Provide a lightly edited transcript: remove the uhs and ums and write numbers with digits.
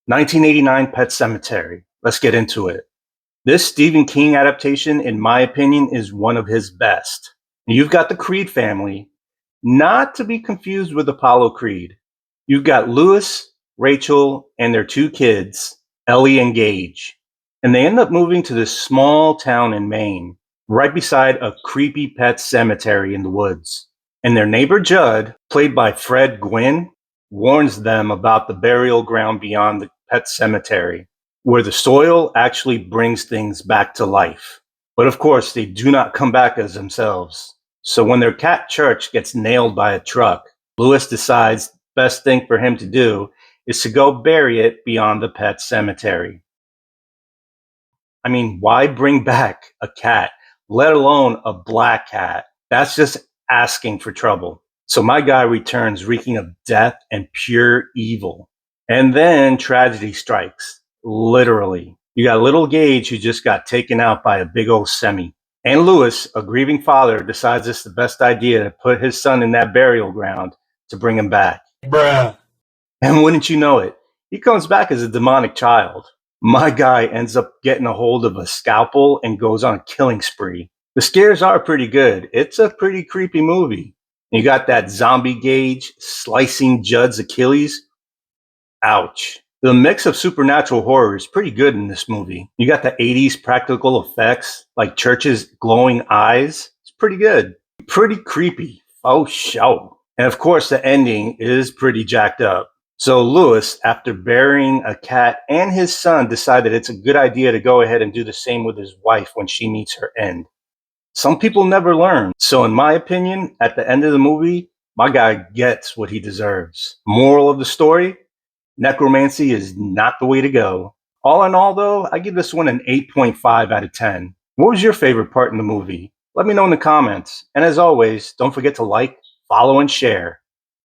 1989 Pet Sematary. Let's get into it. This Stephen King adaptation, in my opinion, is one of his best. You've got the Creed family, not to be confused with Apollo Creed. You've got Lewis, Rachel, and their two kids, Ellie and Gage. And they end up moving to this small town in Maine, right beside a creepy pet cemetery in the woods. And their neighbor Judd, played by Fred Gwynne, warns them about the burial ground beyond the pet cemetery, where the soil actually brings things back to life. But of course, they do not come back as themselves. So when their cat Church gets nailed by a truck, Lewis decides the best thing for him to do is to go bury it beyond the pet cemetery. I mean, why bring back a cat, let alone a black cat? That's just asking for trouble. So my guy returns reeking of death and pure evil. And then tragedy strikes, literally. You got little Gage who just got taken out by a big old semi. And Lewis, a grieving father, decides it's the best idea to put his son in that burial ground to bring him back. Bruh. And wouldn't you know it, he comes back as a demonic child. My guy ends up getting a hold of a scalpel and goes on a killing spree. The scares are pretty good. It's a pretty creepy movie. You got that zombie Gage slicing Judd's Achilles. Ouch. The mix of supernatural horror is pretty good in this movie. You got the 80s practical effects, like Church's glowing eyes. It's pretty good. Pretty creepy. Oh, show. And of course, the ending is pretty jacked up. So Lewis, after burying a cat and his son, decided it's a good idea to go ahead and do the same with his wife when she meets her end. Some people never learn. So in my opinion, at the end of the movie, my guy gets what he deserves. Moral of the story, necromancy is not the way to go. All in all, though, I give this one an 8.5 out of 10. What was your favorite part in the movie? Let me know in the comments. And as always, don't forget to like, follow, and share.